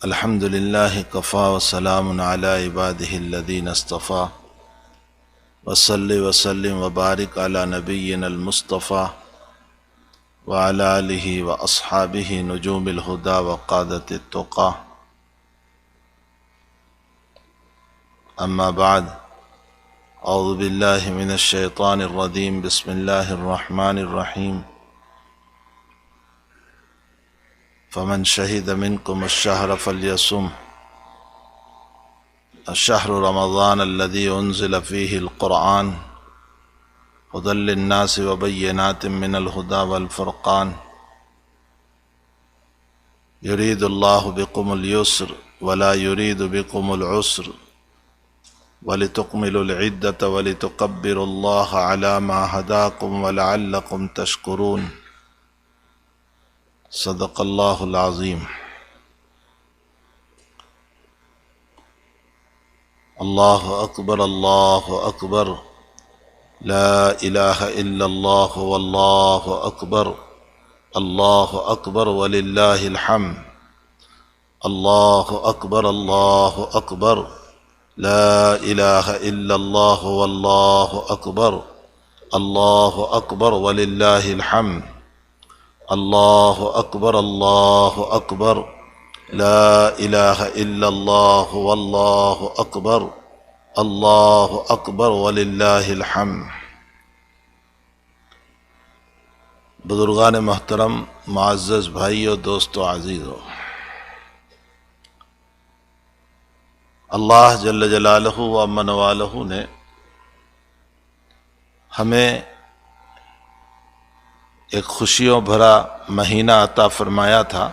الحمد لله كفى وسلام على عباده الذين اصطفى وصل وسلم وبارك على نبينا المصطفى وعلى آله وأصحابه نجوم الهدى وقادة التقى. أما بعد، أعوذ بالله من الشيطان الرجيم. بسم الله الرحمن الرحيم. فمن شهد منكم الشهر فليصم. الشهر رمضان الذي أنزل فيه القرآن هدى للناس وبينات من الهدى والفرقان. يريد الله بكم اليسر ولا يريد بكم العسر ولتكملوا العدة ولتكبروا الله على ما هداكم ولعلكم تشكرون. صدق اللہ العظیم. اللہ اکبر اللہ اکبر، لا الہ الا اللہ واللہ اکبر، اللہ اکبر وللہ الحمد. اللہ اکبر اللہ اکبر، لا الہ الا اللہ واللہ اکبر، اللہ اکبر وللہ الحمد. اللہ اکبر اللہ اکبر، لا الہ الا اللہ واللہ اکبر، اللہ اکبر وللہ الحمد. بزرگان محترم، معزز بھائیو، دوستو عزیزو، اللہ جل جلالہ و امن والہ نے ہمیں ایک خوشیوں بھرا مہینہ عطا فرمایا تھا،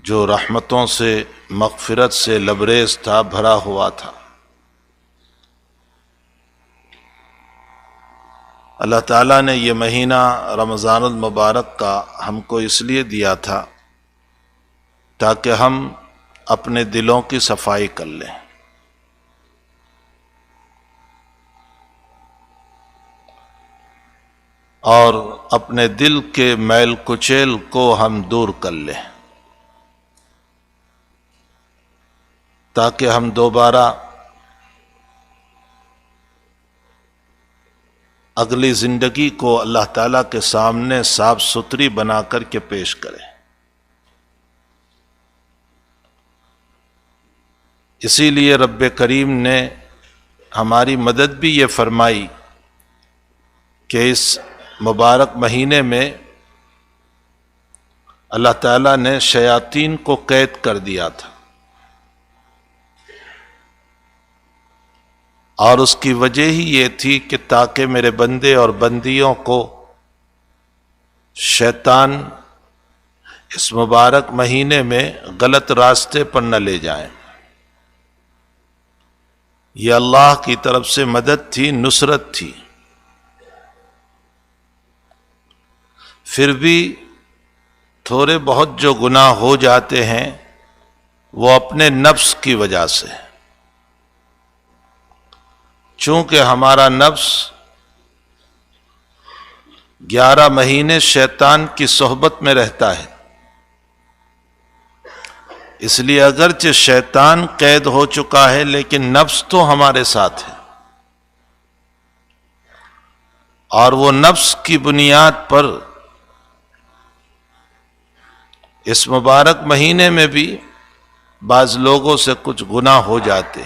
جو رحمتوں سے، مغفرت سے لبریز تھا، بھرا ہوا تھا. اللہ تعالیٰ نے یہ مہینہ رمضان المبارک کا ہم کو اس لیے دیا تھا تاکہ ہم اپنے دلوں کی صفائی کر لیں. اور اپنے دل کے میل کچیل کو ہم دور کر لیں، تاکہ ہم دوبارہ اگلی زندگی کو اللہ تعالیٰ کے سامنے صاف ستھری بنا کر کے پیش کریں. اسی لیے رب کریم نے ہماری مدد بھی یہ فرمائی کہ اس مبارک مہینے میں اللہ تعالیٰ نے شیاطین کو قید کر دیا تھا، اور اس کی وجہ ہی یہ تھی کہ تاکہ میرے بندے اور بندیوں کو شیطان اس مبارک مہینے میں غلط راستے پر نہ لے جائیں. یہ اللہ کی طرف سے مدد تھی، نصرت تھی. پھر بھی تھوڑے بہت جو گناہ ہو جاتے ہیں وہ اپنے نفس کی وجہ سے، چونکہ ہمارا نفس 11 مہینے شیطان کی صحبت میں رہتا ہے. اس لیے اگرچہ شیطان قید ہو چکا ہے لیکن نفس تو ہمارے ساتھ ہے، اور وہ نفس کی بنیاد پر اس مبارک مہینے میں بھی بعض لوگوں سے کچھ گناہ ہو جاتے.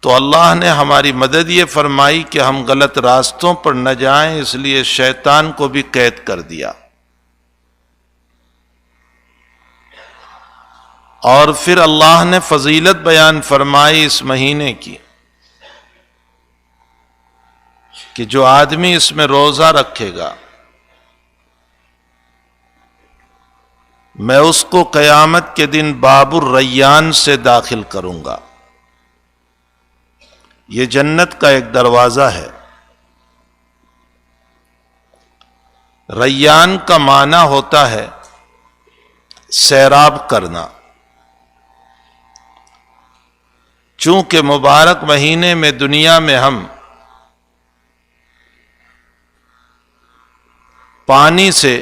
تو اللہ نے ہماری مدد یہ فرمائی کہ ہم غلط راستوں پر نہ جائیں، اس لیے شیطان کو بھی قید کر دیا. اور پھر اللہ نے فضیلت بیان فرمائی اس مہینے کی کہ جو آدمی اس میں روزہ رکھے گا، میں اس کو قیامت کے دن باب الریان سے داخل کروں گا. یہ جنت کا ایک دروازہ ہے. ریان کا معنی ہوتا ہے سیراب کرنا. چونکہ مبارک مہینے میں دنیا میں ہم پانی سے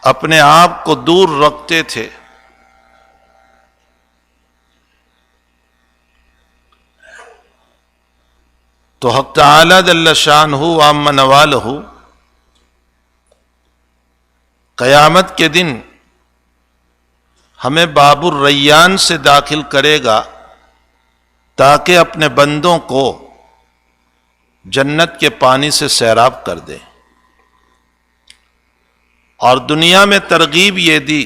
اپنے آپ کو دور رکھتے تھے، تو حق تعالی جل شانہ وعم نوالہ قیامت کے دن ہمیں باب الریان سے داخل کرے گا تاکہ اپنے بندوں کو جنت کے پانی سے سیراب کر دے۔ اور دنیا میں ترغیب یہ دی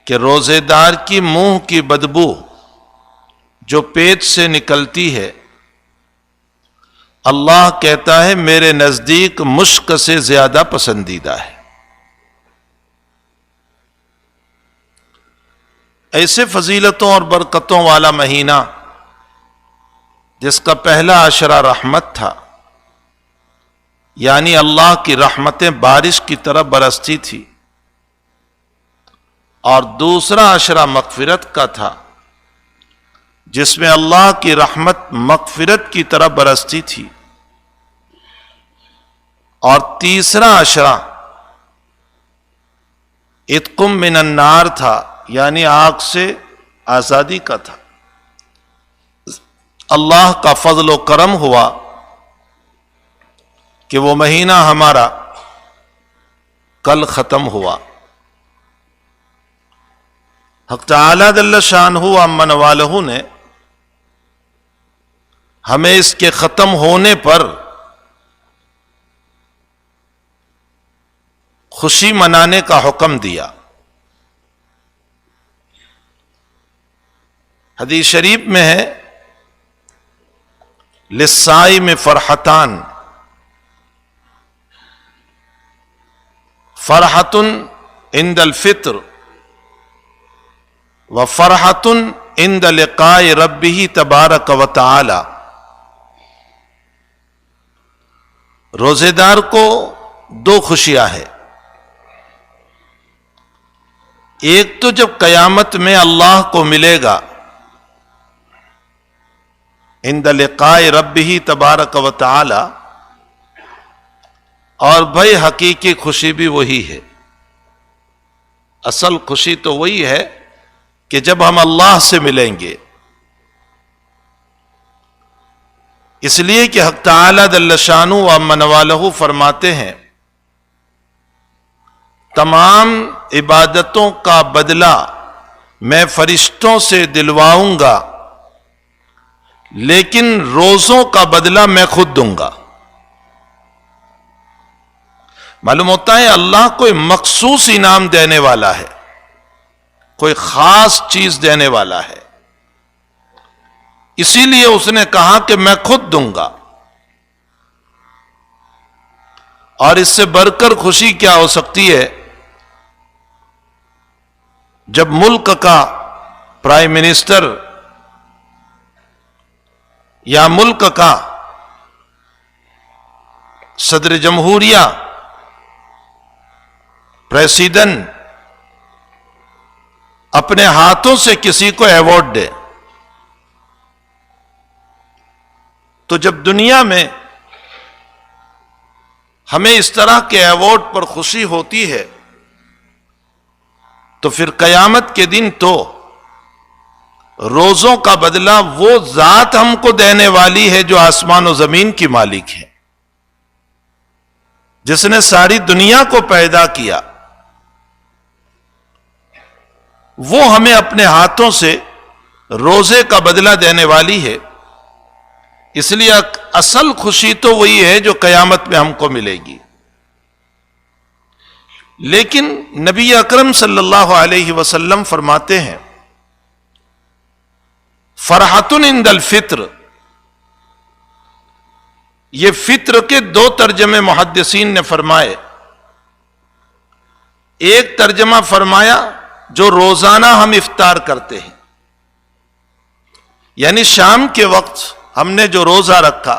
کہ روزے دار کی منہ کی بدبو جو پیٹ سے نکلتی ہے، اللہ کہتا ہے میرے نزدیک مشک سے زیادہ پسندیدہ ہے۔ ایسے فضیلتوں اور برکتوں والا مہینہ جس کا پہلا عشرہ رحمت تھا، یعنی اللہ کی رحمتیں بارش کی طرح برستی تھی، اور دوسرا عشرہ مغفرت کا تھا جس میں اللہ کی رحمت مغفرت کی طرح برستی تھی، اور تیسرا عشرہ عتق من النار تھا، یعنی آگ سے آزادی کا تھا۔ اللہ کا فضل و کرم ہوا کہ وہ مہینہ ہمارا کل ختم ہوا۔ حق تعالی جل شانہ وعم نوالہ نے ہمیں اس کے ختم ہونے پر خوشی منانے کا حکم دیا۔ حدیث شریف میں ہے للصائم فرحتان، فرحۃ عند الفطر وفرحۃ عند لقاء ربہ تبارک وتعالی۔ روزے دار کو دو خوشیاں ہیں، ایک تو جب قیامت میں اللہ کو ملے گا عند لقاء ربہ تبارک وتعالی، اور بھائی حقیقی خوشی بھی وہی ہے، اصل خوشی تو وہی ہے کہ جب ہم اللہ سے ملیں گے۔ اس لیے کہ حق تعالی جل شانہ وعم نوالہ فرماتے ہیں تمام عبادتوں کا بدلہ میں فرشتوں سے دلواؤں گا، لیکن روزوں کا بدلہ میں خود دوں گا۔ معلوم ہوتا ہے اللہ کوئی مخصوص انعام دینے والا ہے، کوئی خاص چیز دینے والا ہے، اسی لیے اس نے کہا کہ میں خود دوں گا۔ اور اس سے بڑھ کر خوشی کیا ہو سکتی ہے جب ملک کا پرائم منسٹر یا ملک کا صدر جمہوریہ، پریزیڈنٹ اپنے ہاتھوں سے کسی کو ایوارڈ دے۔ تو جب دنیا میں ہمیں اس طرح کے ایوارڈ پر خوشی ہوتی ہے، تو پھر قیامت کے دن تو روزوں کا بدلہ وہ ذات ہم کو دینے والی ہے جو آسمان و زمین کی مالک ہے، جس نے ساری دنیا کو پیدا کیا، وہ ہمیں اپنے ہاتھوں سے روزے کا بدلہ دینے والی ہے۔ اس لیے اصل خوشی تو وہی ہے جو قیامت میں ہم کو ملے گی۔ لیکن نبی اکرم صلی اللہ علیہ وسلم فرماتے ہیں فرحۃ عند الفطر، یہ فطر کے دو ترجمے محدثین نے فرمائے۔ ایک ترجمہ فرمایا جو روزانہ ہم افطار کرتے ہیں، یعنی شام کے وقت ہم نے جو روزہ رکھا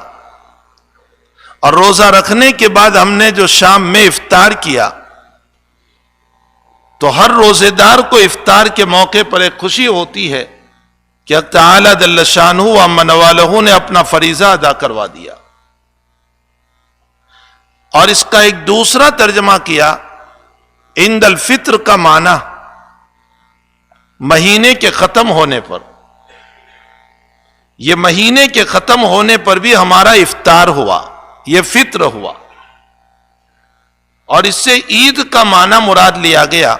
اور روزہ رکھنے کے بعد ہم نے جو شام میں افطار کیا، تو ہر روزے دار کو افطار کے موقع پر ایک خوشی ہوتی ہے کہ حق تعالی جل شانہ وعم نوالہ نے اپنا فریضہ ادا کروا دیا۔ اور اس کا ایک دوسرا ترجمہ کیا عند الفطر کا معنی مہینے کے ختم ہونے پر. یہ مہینے کے ختم ہونے پر بھی ہمارا افطار ہوا، یہ فطر ہوا. اور اس سے عید کا معنی مراد لیا گیا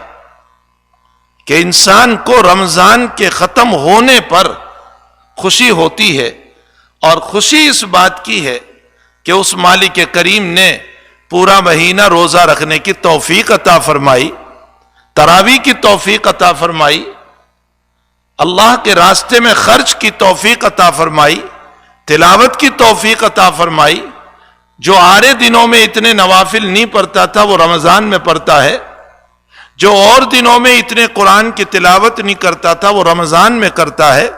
کہ انسان کو رمضان کے ختم ہونے پر خوشی ہوتی ہے، اور خوشی اس بات کی ہے کہ اس مالک کریم نے پورا مہینہ روزہ رکھنے کی توفیق عطا فرمائی، تراویح کی توفیق عطا فرمائی، اللہ کے راستے میں خرچ کی توفیق عطا فرمائی، تلاوت کی توفیق عطا فرمائی. جو آرے دنوں میں اتنے نوافل نہیں پڑھتا تھا وہ رمضان میں پڑھتا ہے، جو اور دنوں میں اتنے قرآن کی تلاوت نہیں کرتا تھا وہ رمضان میں کرتا ہے،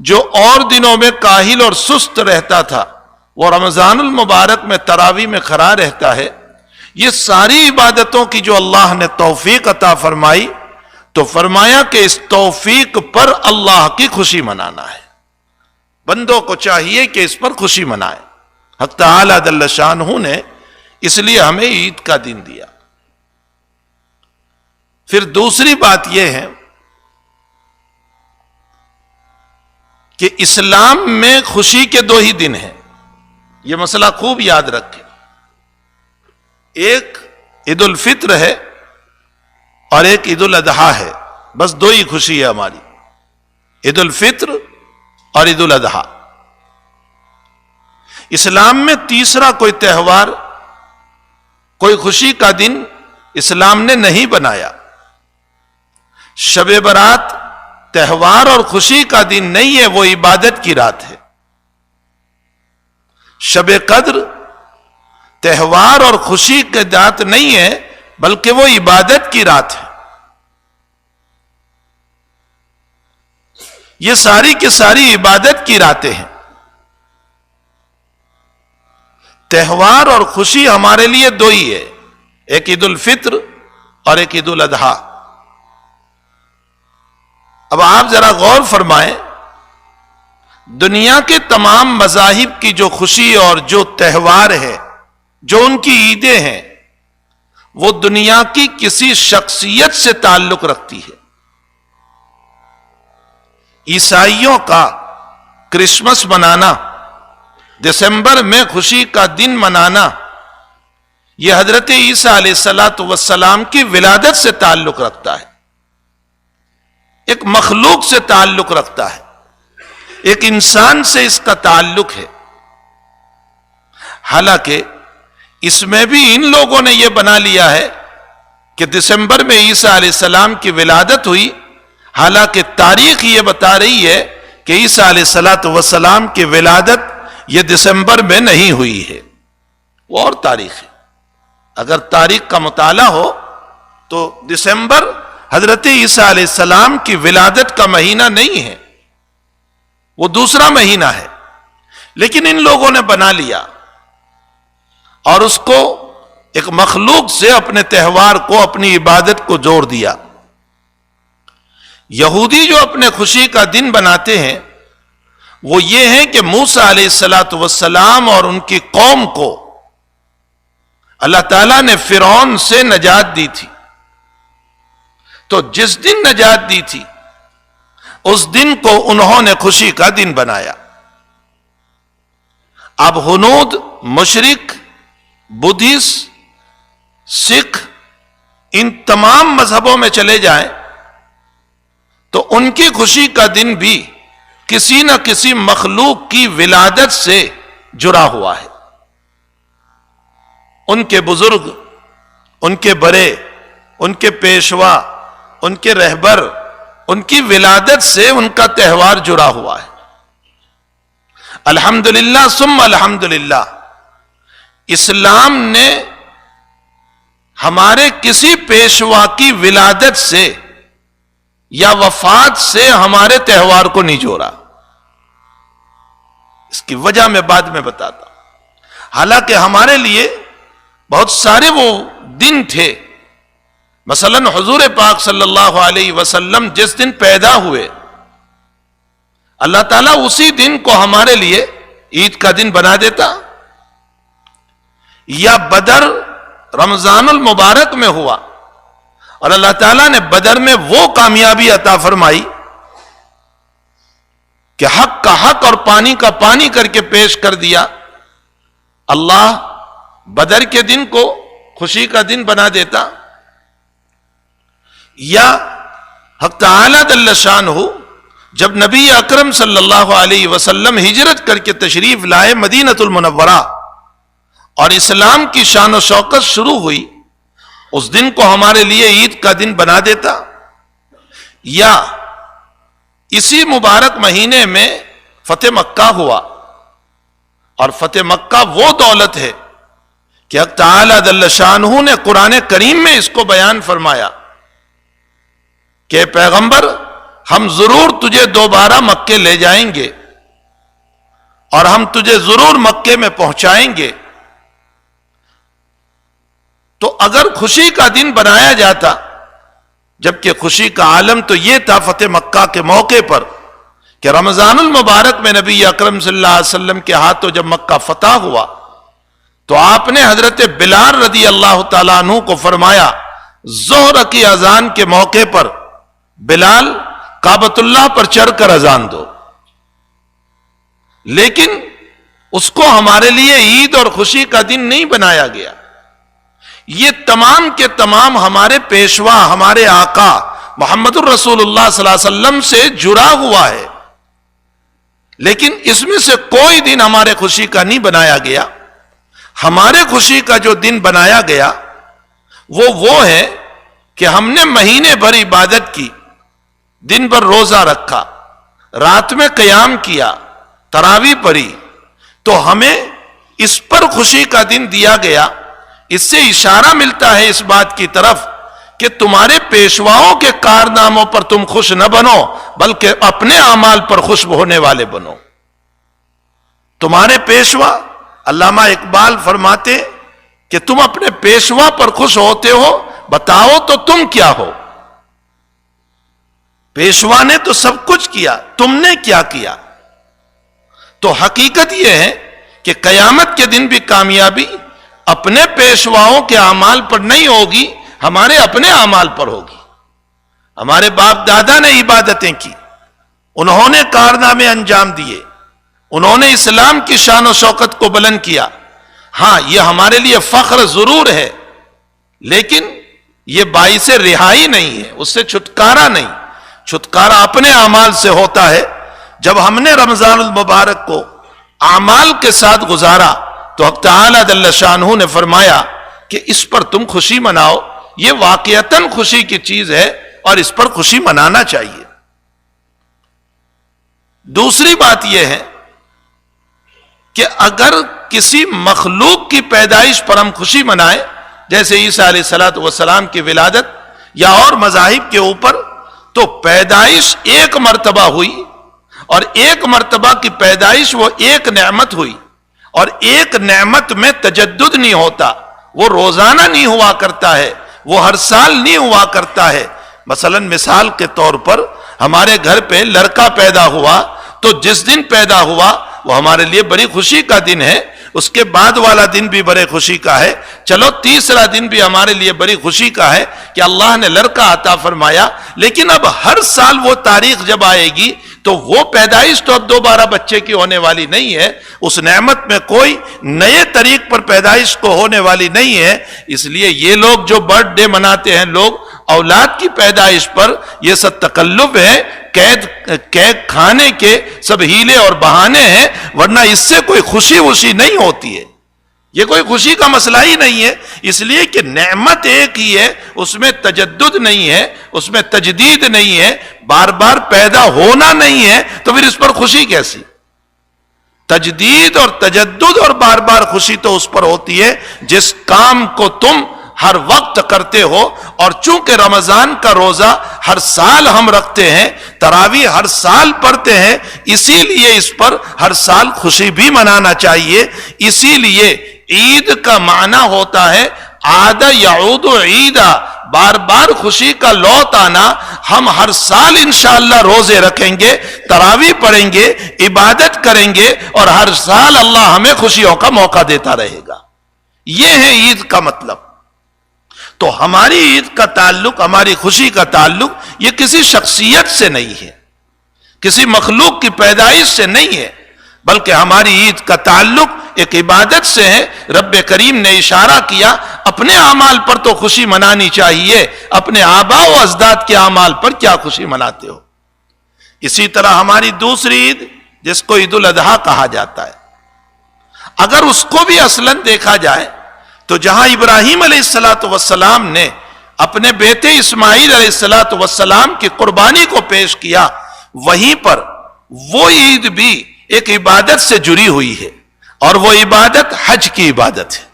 جو اور دنوں میں کاہل اور سست رہتا تھا وہ رمضان المبارک میں تراویح میں کھڑا رہتا ہے. یہ ساری عبادتوں کی جو اللہ نے توفیق عطا فرمائی، تو فرمایا کہ اس توفیق پر اللہ کی خوشی منانا ہے. بندوں کو چاہیے کہ اس پر خوشی منائے. حق تعالی جل شانہ نے اس لیے ہمیں عید کا دن دیا. پھر دوسری بات یہ ہے کہ اسلام میں خوشی کے دو ہی دن ہیں. یہ مسئلہ خوب یاد رکھیں. ایک عید الفطر ہے اور ایک عید الاضحیٰ ہے. بس دو ہی خوشی ہے ہماری، عید الفطر اور عید الاضحیٰ. اسلام میں تیسرا کوئی تہوار، کوئی خوشی کا دن اسلام نے نہیں بنایا. شب برات تہوار اور خوشی کا دن نہیں ہے، وہ عبادت کی رات ہے. شب قدر تہوار اور خوشی کی رات نہیں ہے بلکہ وہ عبادت کی رات ہے. یہ ساری کی ساری عبادت کی راتیں ہیں. تہوار اور خوشی ہمارے لیے دو ہی ہے، ایک عید الفطر اور ایک عید الاضحیٰ. اب آپ ذرا غور فرمائیں، دنیا کے تمام مذاہب کی جو خوشی اور جو تہوار ہے، جو ان کی عیدیں ہیں، وہ دنیا کی کسی شخصیت سے تعلق رکھتی ہے. عیسائیوں کا کرسمس منانا، دسمبر میں خوشی کا دن منانا، یہ حضرت عیسیٰ علیہ السلام کی ولادت سے تعلق رکھتا ہے، ایک مخلوق سے تعلق رکھتا ہے، ایک انسان سے اس کا تعلق ہے. حالانکہ اس میں بھی ان لوگوں نے یہ بنا لیا ہے کہ دسمبر میں عیسیٰ علیہ السلام کی ولادت ہوئی، حالانکہ تاریخ یہ بتا رہی ہے کہ عیسیٰ علیہ السلام کی ولادت یہ دسمبر میں نہیں ہوئی ہے، وہ اور تاریخ ہے. اگر تاریخ کا مطالعہ ہو تو دسمبر حضرت عیسیٰ علیہ السلام کی ولادت کا مہینہ نہیں ہے، وہ دوسرا مہینہ ہے. لیکن ان لوگوں نے بنا لیا اور اس کو ایک مخلوق سے اپنے تہوار کو، اپنی عبادت کو جوڑ دیا. یہودی جو اپنے خوشی کا دن بناتے ہیں وہ یہ ہے کہ موسیٰ علیہ السلام اور ان کی قوم کو اللہ تعالیٰ نے فرعون سے نجات دی تھی، تو جس دن نجات دی تھی اس دن کو انہوں نے خوشی کا دن بنایا. اب ہنود، مشرک، بدھسٹ، سکھ، ان تمام مذہبوں میں چلے جائیں تو ان کی خوشی کا دن بھی کسی نہ کسی مخلوق کی ولادت سے جڑا ہوا ہے. ان کے بزرگ، ان کے بڑے، ان کے پیشوا، ان کے رہبر، ان کی ولادت سے ان کا تہوار جڑا ہوا ہے. الحمدللہ ثم الحمدللہ، اسلام نے ہمارے کسی پیشوا کی ولادت سے یا وفات سے ہمارے تہوار کو نہیں جوڑا. اس کی وجہ میں بعد میں بتاتا ہوں. حالانکہ ہمارے لیے بہت سارے وہ دن تھے. مثلا حضور پاک صلی اللہ علیہ وسلم جس دن پیدا ہوئے، اللہ تعالیٰ اسی دن کو ہمارے لیے عید کا دن بنا دیتا. یا بدر رمضان المبارک میں ہوا اور اللہ تعالیٰ نے بدر میں وہ کامیابی عطا فرمائی کہ حق کا حق اور پانی کا پانی کر کے پیش کر دیا، اللہ بدر کے دن کو خوشی کا دن بنا دیتا، یا حق تعالیٰ جل شانہ جب نبی اکرم صلی اللہ علیہ وسلم ہجرت کر کے تشریف لائے مدینۃ المنورہ اور اسلام کی شان و شوکت شروع ہوئی، اس دن کو ہمارے لیے عید کا دن بنا دیتا، یا اسی مبارک مہینے میں فتح مکہ ہوا، اور فتح مکہ وہ دولت ہے کہ حق تعالیٰ جل شانہ نے قرآن کریم میں اس کو بیان فرمایا کہ پیغمبر ہم ضرور تجھے دوبارہ مکے لے جائیں گے اور ہم تجھے ضرور مکے میں پہنچائیں گے۔ تو اگر خوشی کا دن بنایا جاتا، جبکہ خوشی کا عالم تو یہ تھا فتح مکہ کے موقع پر کہ رمضان المبارک میں نبی اکرم صلی اللہ علیہ وسلم کے ہاتھوں جب مکہ فتح ہوا تو آپ نے حضرت بلال رضی اللہ تعالیٰ عنہ کو فرمایا ظہر کی اذان کے موقع پر بلال کعبۃ اللہ پر چڑھ کر اذان دو، لیکن اس کو ہمارے لیے عید اور خوشی کا دن نہیں بنایا گیا۔ یہ تمام کے تمام ہمارے پیشوا، ہمارے آقا محمد الرسول اللہ صلی اللہ علیہ وسلم سے جڑا ہوا ہے، لیکن اس میں سے کوئی دن ہمارے خوشی کا نہیں بنایا گیا۔ ہمارے خوشی کا جو دن بنایا گیا وہ ہے کہ ہم نے مہینے بھر عبادت کی، دن بھر روزہ رکھا، رات میں قیام کیا، تراویح پڑھی، تو ہمیں اس پر خوشی کا دن دیا گیا۔ اس سے اشارہ ملتا ہے اس بات کی طرف کہ تمہارے پیشواؤں کے کارناموں پر تم خوش نہ بنو بلکہ اپنے اعمال پر خوش ہونے والے بنو۔ تمہارے پیشوا، علامہ اقبال فرماتے کہ تم اپنے پیشوا پر خوش ہوتے ہو، بتاؤ تو تم کیا ہو؟ پیشوا نے تو سب کچھ کیا، تم نے کیا کیا؟ تو حقیقت یہ ہے کہ قیامت کے دن بھی کامیابی اپنے پیشواؤں کے اعمال پر نہیں ہوگی، ہمارے اپنے اعمال پر ہوگی۔ ہمارے باپ دادا نے عبادتیں کی، انہوں نے کارنامے انجام دیے، انہوں نے اسلام کی شان و شوکت کو بلند کیا۔ ہاں یہ ہمارے لیے فخر ضرور ہے، لیکن یہ باعث رہائی نہیں ہے، اس سے چھٹکارا نہیں۔ چھٹکارا اپنے اعمال سے ہوتا ہے۔ جب ہم نے رمضان المبارک کو اعمال کے ساتھ گزارا تو حق تعالیٰ جل شانہ نے فرمایا کہ اس پر تم خوشی مناؤ، یہ واقعتاً خوشی کی چیز ہے اور اس پر خوشی منانا چاہیے۔ دوسری بات یہ ہے کہ اگر کسی مخلوق کی پیدائش پر ہم خوشی منائیں، جیسے عیسیٰ علیہ السلام کی ولادت یا اور مذاہب کے اوپر، تو پیدائش ایک مرتبہ ہوئی اور ایک مرتبہ کی پیدائش وہ ایک نعمت ہوئی، اور ایک نعمت میں تجدد نہیں ہوتا، وہ روزانہ نہیں ہوا کرتا ہے، وہ ہر سال نہیں ہوا کرتا ہے۔ مثلا مثال کے طور پر ہمارے گھر پہ لڑکا پیدا ہوا تو جس دن پیدا ہوا وہ ہمارے لیے بڑی خوشی کا دن ہے، اس کے بعد والا دن بھی بڑے خوشی کا ہے، چلو تیسرا دن بھی ہمارے لیے بڑی خوشی کا ہے کہ اللہ نے لڑکا عطا فرمایا۔ لیکن اب ہر سال وہ تاریخ جب آئے گی تو وہ پیدائش تو اب دوبارہ بچے کی ہونے والی نہیں ہے، اس نعمت میں کوئی نئے طریق پر پیدائش کو ہونے والی نہیں ہے۔ اس لیے یہ لوگ جو برتھ ڈے مناتے ہیں لوگ اولاد کی پیدائش پر، یہ سب تکلف ہے، کیک کھانے کے سب ہیلے اور بہانے ہیں، ورنہ اس سے کوئی خوشی وشی نہیں ہوتی ہے، یہ کوئی خوشی کا مسئلہ ہی نہیں ہے۔ اس لیے کہ نعمت ایک ہی ہے، اس میں تجدد نہیں ہے، اس میں تجدید نہیں ہے، بار بار پیدا ہونا نہیں ہے، تو پھر اس پر خوشی کیسی؟ تجدید اور تجدد اور بار بار خوشی تو اس پر ہوتی ہے جس کام کو تم ہر وقت کرتے ہو۔ اور چونکہ رمضان کا روزہ ہر سال ہم رکھتے ہیں، تراویح ہر سال پڑھتے ہیں، اسی لیے اس پر ہر سال خوشی بھی منانا چاہیے۔ اسی لیے عید کا معنی ہوتا ہے عاد یعود عیدا، بار بار خوشی کا لوٹ آنا۔ ہم ہر سال انشاءاللہ روزے رکھیں گے، تراویح پڑھیں گے، عبادت کریں گے، اور ہر سال اللہ ہمیں خوشیوں کا موقع دیتا رہے گا۔ یہ ہے عید کا مطلب. تو ہماری عید کا تعلق، ہماری خوشی کا تعلق یہ کسی شخصیت سے نہیں ہے، کسی مخلوق کی پیدائش سے نہیں ہے، بلکہ ہماری عید کا تعلق ایک عبادت سے ہے. رب کریم نے اشارہ کیا اپنے اعمال پر تو خوشی منانی چاہیے، اپنے آباء و اجداد کے اعمال پر کیا خوشی مناتے ہو. اسی طرح ہماری دوسری عید جس کو عید الاضحیٰ کہا جاتا ہے، اگر اس کو بھی اصلاً دیکھا جائے تو جہاں ابراہیم علیہ السلام نے اپنے بیٹے اسماعیل علیہ السلام کی قربانی کو پیش کیا، وہیں پر وہ عید بھی ایک عبادت سے جڑی ہوئی ہے، اور وہ عبادت حج کی عبادت ہے.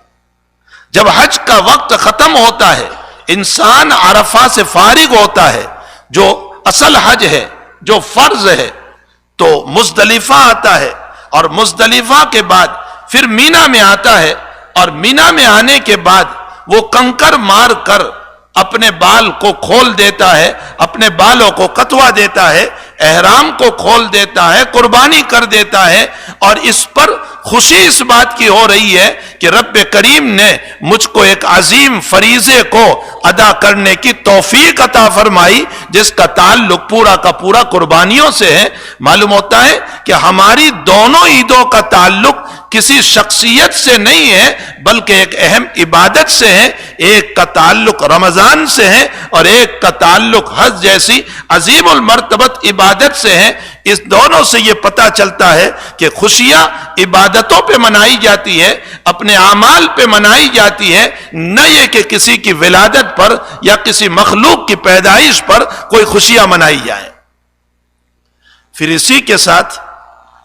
جب حج کا وقت ختم ہوتا ہے، انسان عرفہ سے فارغ ہوتا ہے، جو اصل حج ہے، جو فرض ہے، تو مزدلفہ آتا ہے، اور مزدلفہ کے بعد پھر مینا میں آتا ہے، اور مینا میں آنے کے بعد وہ کنکر مار کر اپنے بال کو کھول دیتا ہے، اپنے بالوں کو کتوا دیتا ہے، احرام کو کھول دیتا ہے، قربانی کر دیتا ہے. اور اس پر خوشی اس بات کی ہو رہی ہے کہ رب کریم نے مجھ کو ایک عظیم فریضے کو ادا کرنے کی توفیق عطا فرمائی، جس کا تعلق پورا کا پورا قربانیوں سے ہے. معلوم ہوتا ہے کہ ہماری دونوں عیدوں کا تعلق کسی شخصیت سے نہیں ہے، بلکہ ایک اہم عبادت سے ہے. ایک کا تعلق رمضان سے ہے، اور ایک کا تعلق حج جیسی عظیم المرتبت عبادت سے ہے. اس دونوں سے یہ پتہ چلتا ہے کہ خوشیاں عبادتوں پہ منائی جاتی ہے، اپنے اعمال پہ منائی جاتی ہے، نہ یہ کہ کسی کی ولادت پر یا کسی مخلوق کی پیدائش پر کوئی خوشیاں منائی جائیں. پھر اسی کے ساتھ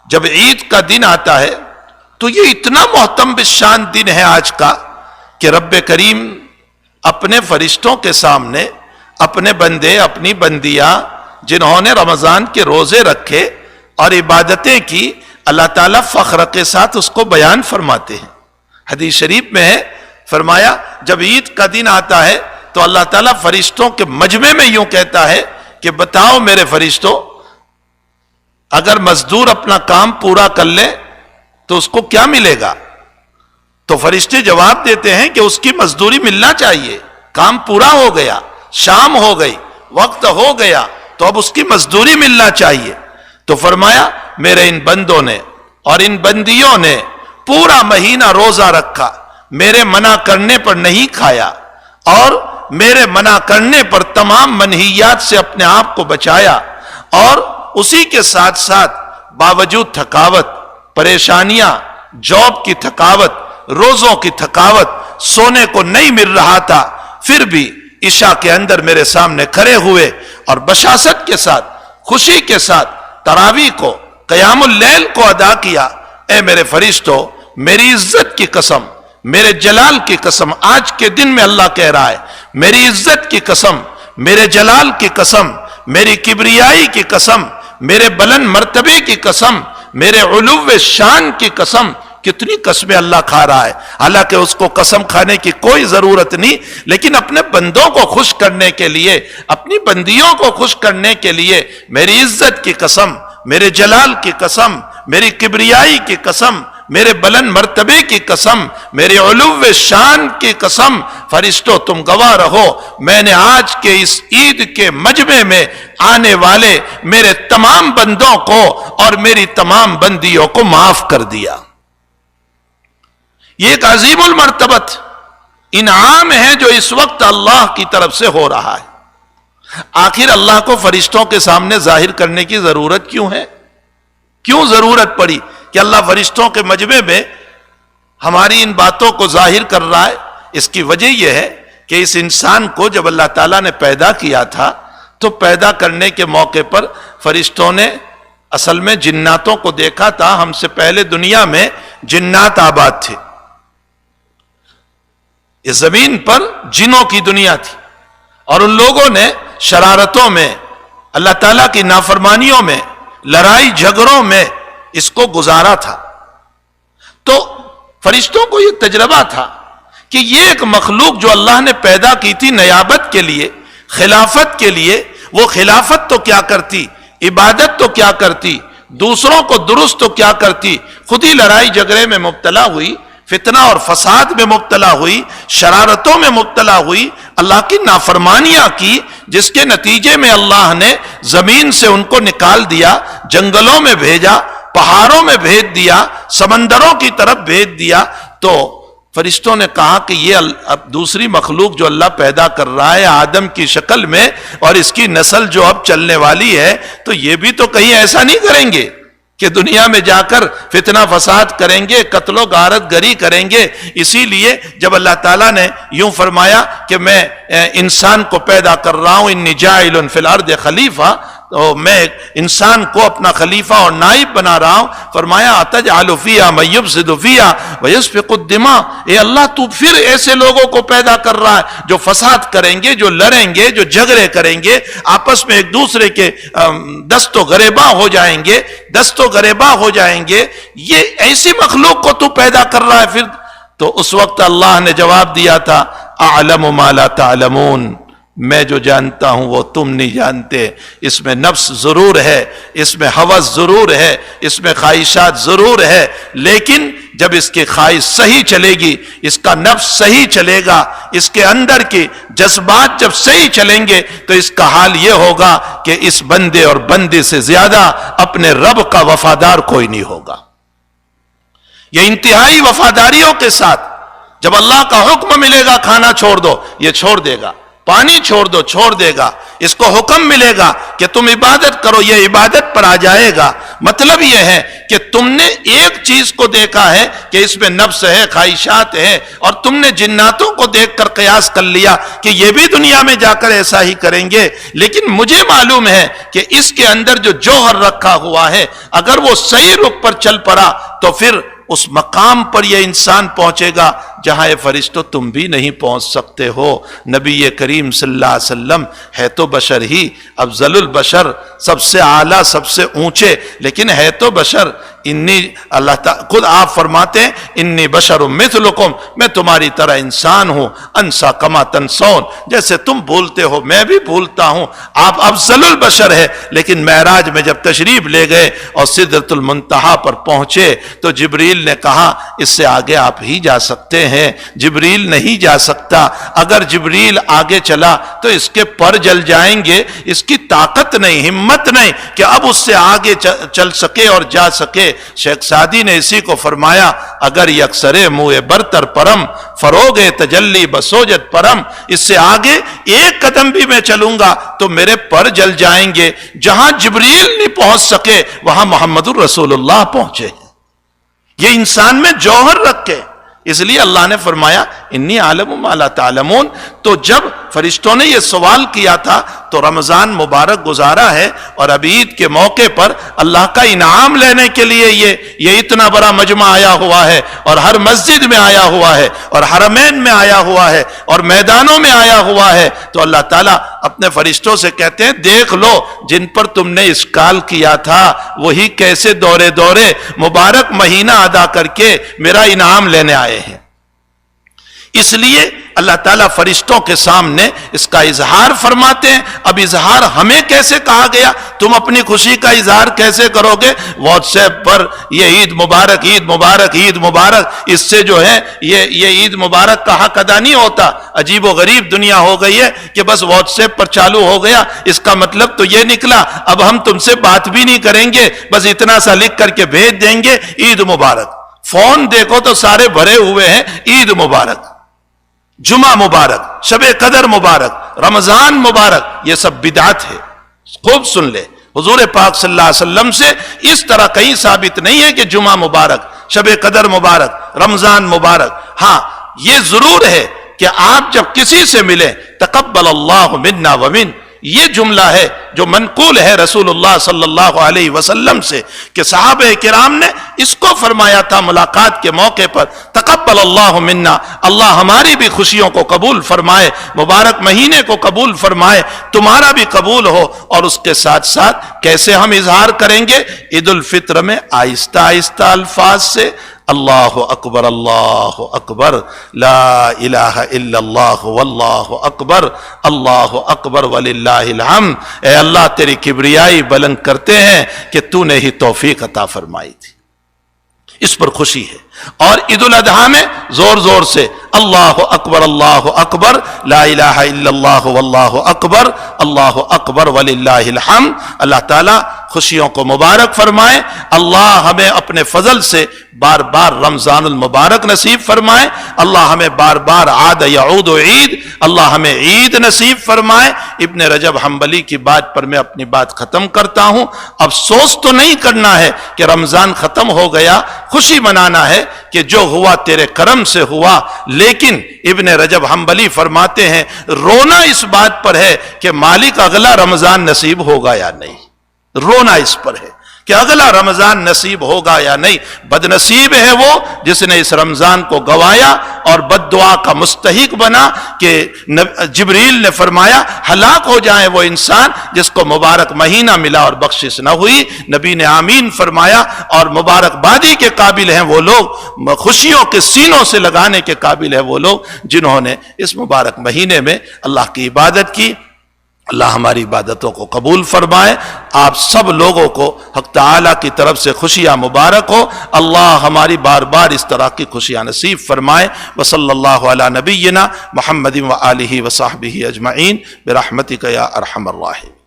جب عید کا دن آتا ہے تو یہ اتنا محتم بالشان دن ہے آج کا کہ رب کریم اپنے فرشتوں کے سامنے اپنے بندے، اپنی بندیاں جنہوں نے رمضان کے روزے رکھے اور عبادتیں کی، اللہ تعالیٰ فخر کے ساتھ اس کو بیان فرماتے ہیں. حدیث شریف میں ہے، فرمایا جب عید کا دن آتا ہے تو اللہ تعالیٰ فرشتوں کے مجمع میں یوں کہتا ہے کہ بتاؤ میرے فرشتوں، اگر مزدور اپنا کام پورا کر لے تو اس کو کیا ملے گا؟ تو فرشتے جواب دیتے ہیں کہ اس کی مزدوری ملنا چاہیے، کام پورا ہو گیا، شام ہو گئی، وقت ہو گیا، تو اب اس کی مزدوری ملنا چاہیے. تو فرمایا میرے ان بندوں نے اور ان بندیوں نے پورا مہینہ روزہ رکھا، میرے منع کرنے پر نہیں کھایا، اور میرے منع کرنے پر تمام منہیات سے اپنے آپ کو بچایا، اور اسی کے ساتھ ساتھ باوجود تھکاوت، پریشانیاں، جاب کی تھکاوت، روزوں کی تھکاوت، سونے کو نہیں مل رہا تھا، پھر بھی عشاء کے اندر میرے سامنے کھڑے ہوئے اور بشاشت کے ساتھ، خوشی کے ساتھ تراویح کو، قیام اللیل کو ادا کیا. اے میرے فرشتوں، میری عزت کی قسم، میرے جلال کی قسم، آج کے دن میں اللہ کہہ رہا ہے، میری عزت کی قسم، میرے جلال کی قسم، میری کبریائی کی قسم، میرے بلند مرتبے کی قسم، میرے علو شان کی قسم. کتنی قسمیں اللہ کھا رہا ہے، حالانکہ اس کو قسم کھانے کی کوئی ضرورت نہیں، لیکن اپنے بندوں کو خوش کرنے کے لیے، اپنی بندیوں کو خوش کرنے کے لیے میری عزت کی قسم، میرے جلال کی قسم، میری کبریائی کی قسم، میرے بلند مرتبے کی قسم، میرے علو شان کی قسم، فرشتوں تم گواہ رہو، میں نے آج کے اس عید کے مجمع میں آنے والے میرے تمام بندوں کو اور میری تمام بندیوں کو معاف کر دیا. یہ ایک عظیم المرتبت انعام ہے جو اس وقت اللہ کی طرف سے ہو رہا ہے. آخر اللہ کو فرشتوں کے سامنے ظاہر کرنے کی ضرورت کیوں ہے؟ کیوں ضرورت پڑی کہ اللہ فرشتوں کے مجمع میں ہماری ان باتوں کو ظاہر کر رہا ہے؟ اس کی وجہ یہ ہے کہ اس انسان کو جب اللہ تعالیٰ نے پیدا کیا تھا تو پیدا کرنے کے موقع پر فرشتوں نے اصل میں جناتوں کو دیکھا تھا. ہم سے پہلے دنیا میں جنات آباد تھے، اس زمین پر جنوں کی دنیا تھی، اور ان لوگوں نے شرارتوں میں، اللہ تعالیٰ کی نافرمانیوں میں، لڑائی جھگڑوں میں اس کو گزارا تھا. تو فرشتوں کو یہ تجربہ تھا کہ یہ ایک مخلوق جو اللہ نے پیدا کی تھی نیابت کے لیے، خلافت کے لیے، وہ خلافت تو کیا کرتی، عبادت تو کیا کرتی، دوسروں کو درست تو کیا کرتی، خود ہی لڑائی جھگڑے میں مبتلا ہوئی. فتنہ اور فساد میں مبتلا ہوئی، شرارتوں میں مبتلا ہوئی، اللہ کی نافرمانیاں کی، جس کے نتیجے میں اللہ نے زمین سے ان کو نکال دیا، جنگلوں میں بھیجا، پہاڑوں میں بھیج دیا، سمندروں کی طرف بھیج دیا، تو فرشتوں نے کہا کہ یہ اب دوسری مخلوق جو اللہ پیدا کر رہا ہے آدم کی شکل میں، اور اس کی نسل جو اب چلنے والی ہے، تو یہ بھی تو کہیں ایسا نہیں کریں گے کہ دنیا میں جا کر فتنہ فساد کریں گے، قتل و غارت گری کریں گے۔ اسی لیے جب اللہ تعالیٰ نے یوں فرمایا کہ میں انسان کو پیدا کر رہا ہوں، انی جاعل فی الارض خلیفہ، تو میں انسان کو اپنا خلیفہ اور نائب بنا رہا ہوں، فرمایا اتجعل فیہا من یفسد فیہا ویسفک الدماء، اے اللہ تو پھر ایسے لوگوں کو پیدا کر رہا ہے جو فساد کریں گے، جو لڑیں گے، جو جھگڑے کریں گے، آپس میں ایک دوسرے کے دست و گریباں ہو جائیں گے، دست و گریباں ہو جائیں گے، یہ ایسی مخلوق کو تو پیدا کر رہا ہے پھر؟ تو اس وقت اللہ نے جواب دیا تھا اعلم ما لا تعلمون، میں جو جانتا ہوں وہ تم نہیں جانتے۔ اس میں نفس ضرور ہے، اس میں ہوس ضرور ہے، اس میں خواہشات ضرور ہے، لیکن جب اس کی خواہش صحیح چلے گی، اس کا نفس صحیح چلے گا، اس کے اندر کے جذبات جب صحیح چلیں گے، تو اس کا حال یہ ہوگا کہ اس بندے اور بندے سے زیادہ اپنے رب کا وفادار کوئی نہیں ہوگا۔ یہ انتہائی وفاداریوں کے ساتھ جب اللہ کا حکم ملے گا کھانا چھوڑ دو، یہ چھوڑ دے گا، پانی چھوڑ دو، چھوڑ دے گا، اس کو حکم ملے گا کہ تم عبادت کرو، یہ عبادت پر آ جائے گا۔ مطلب یہ ہے کہ تم نے ایک چیز کو دیکھا ہے کہ اس میں نفس ہے، خواہشات ہے، اور تم نے جناتوں کو دیکھ کر قیاس کر لیا کہ یہ بھی دنیا میں جا کر ایسا ہی کریں گے، لیکن مجھے معلوم ہے کہ اس کے اندر جو جوہر رکھا ہوا ہے، اگر وہ صحیح رخ پر چل پڑا تو پھر اس مقام پر یہ انسان پہنچے گا جہاں یہ فرشتوں تم بھی نہیں پہنچ سکتے ہو۔ نبی کریم صلی اللہ علیہ وسلم ہے تو بشر ہی، افضل البشر، سب سے اعلیٰ، سب سے اونچے، لیکن ہے تو بشر۔ اللہ تعالیٰ خود آپ فرماتے ہیں انی بشر مثلکم، میں تمہاری طرح انسان ہوں، انسا کما تنسون، جیسے تم بھولتے ہو میں بھی بھولتا ہوں۔ آپ افضل البشر ہے، لیکن معراج میں جب تشریف لے گئے اور سدرۃ المنتہا پر پہنچے تو جبریل نے کہا اس سے آگے آپ ہی جا سکتے ہیں، جبریل نہیں جا سکتا، اگر جبریل آگے چلا تو اس کے پر جل جائیں گے، اس کی طاقت نہیں، ہمت نہیں کہ اب اس سے آگے چل سکے اور جا سکے۔ شیخ سعدی نے اسی کو فرمایا اگر یکسر منہ برتر پرم فروغ تجلی بسوجت پرم، اس سے آگے ایک قدم بھی میں چلوں گا تو میرے پر جل جائیں گے۔ جہاں جبریل نہیں پہنچ سکے وہاں محمد الرسول اللہ پہنچے۔ یہ انسان میں جوہر رکھے، اس لیے اللہ نے فرمایا انی عالم ما لا تعلمون۔ تو جب فرشتوں نے یہ سوال کیا تھا تو رمضان مبارک گزارا ہے، اور اب عید کے موقع پر اللہ کا انعام لینے کے لیے یہ اتنا بڑا مجمع آیا ہوا ہے، اور ہر مسجد میں آیا ہوا ہے، اور حرمین میں آیا ہوا ہے، اور میدانوں میں آیا ہوا ہے، تو اللہ تعالیٰ اپنے فرشتوں سے کہتے ہیں دیکھ لو جن پر تم نے اشکال کیا تھا وہی کیسے دورے دورے مبارک مہینہ ادا کر کے میرا انعام لینے آئے ہیں۔ اس لیے اللہ تعالیٰ فرشتوں کے سامنے اس کا اظہار فرماتے ہیں۔ اب اظہار ہمیں کیسے کہا گیا؟ تم اپنی خوشی کا اظہار کیسے کرو گے؟ واٹس ایپ پر یہ عید مبارک، عید مبارک، عید مبارک، اس سے جو ہے یہ عید مبارک کا حق ادا نہیں ہوتا۔ عجیب و غریب دنیا ہو گئی ہے کہ بس واٹس ایپ پر چالو ہو گیا، اس کا مطلب تو یہ نکلا اب ہم تم سے بات بھی نہیں کریں گے، بس اتنا سا لکھ کر کے بھیج دیں گے عید مبارک۔ فون دیکھو تو سارے بھرے ہوئے ہیں عید مبارک، جمعہ مبارک، شب قدر مبارک، رمضان مبارک، یہ سب بدعت ہے۔ خوب سن لے، حضور پاک صلی اللہ علیہ وسلم سے اس طرح کہیں ثابت نہیں ہے کہ جمعہ مبارک، شب قدر مبارک، رمضان مبارک۔ ہاں یہ ضرور ہے کہ آپ جب کسی سے ملیں تقبل اللہ منا ومن، یہ جملہ ہے جو منقول ہے رسول اللہ صلی اللہ علیہ وسلم سے کہ صحابہ کرام نے اس کو فرمایا تھا ملاقات کے موقع پر، تقبل اللہ منا، اللہ ہماری بھی خوشیوں کو قبول فرمائے، مبارک مہینے کو قبول فرمائے، تمہارا بھی قبول ہو۔ اور اس کے ساتھ ساتھ کیسے ہم اظہار کریں گے؟ عید الفطر میں آہستہ آہستہ الفاظ سے اللہ اکبر، اللہ اکبر، لا الہ الا اللہ واللہ اکبر، اللہ اکبر وللہ الحمد۔ اے اللہ تیری کبریائی بلند کرتے ہیں کہ تو نے ہی توفیق عطا فرمائی تھی۔ اس پر خوشی ہے۔ اور عید الاضحیٰ میں زور زور سے اللہ اکبر لا الہ الا اللہ واللہ اکبر وللہ الحمد. اللہ تعالیٰ خوشیوں کو مبارک فرمائے. اللہ ہمیں اپنے فضل سے بار بار رمضان المبارک نصیب فرمائے. اللہ ہمیں بار بار عاد یعود عید، اللہ ہمیں عید نصیب فرمائے. ابن رجب حنبلی کی بات پر میں اپنی بات ختم کرتا ہوں. افسوس تو نہیں کرنا ہے کہ رمضان ختم ہو گیا، خوشی منانا ہے کہ جو ہوا تیرے کرم سے ہوا. لیکن ابن رجب حنبلی فرماتے ہیں رونا اس بات پر ہے کہ مالک اگلا رمضان نصیب ہوگا یا نہیں. رونا اس پر ہے کہ اگلا رمضان نصیب ہوگا یا نہیں. بد نصیب ہے وہ جس نے اس رمضان کو گوایا اور بد دعا کا مستحق بنا کہ جبریل نے فرمایا ہلاک ہو جائے وہ انسان جس کو مبارک مہینہ ملا اور بخشش نہ ہوئی. نبی نے آمین فرمایا. اور مبارک بادی کے قابل ہیں وہ لوگ، خوشیوں کے سینوں سے لگانے کے قابل ہیں وہ لوگ جنہوں نے اس مبارک مہینے میں اللہ کی عبادت کی. اللہ ہماری عبادتوں کو قبول فرمائے. آپ سب لوگوں کو حق تعالیٰ کی طرف سے خوشیاں مبارک ہو. اللہ ہماری بار بار اس طرح کی خوشیاں نصیب فرمائے. وصلی اللہ علی نبینا محمد وآلہ وصحبہ اجمعین برحمتک یا ارحم الراحمین.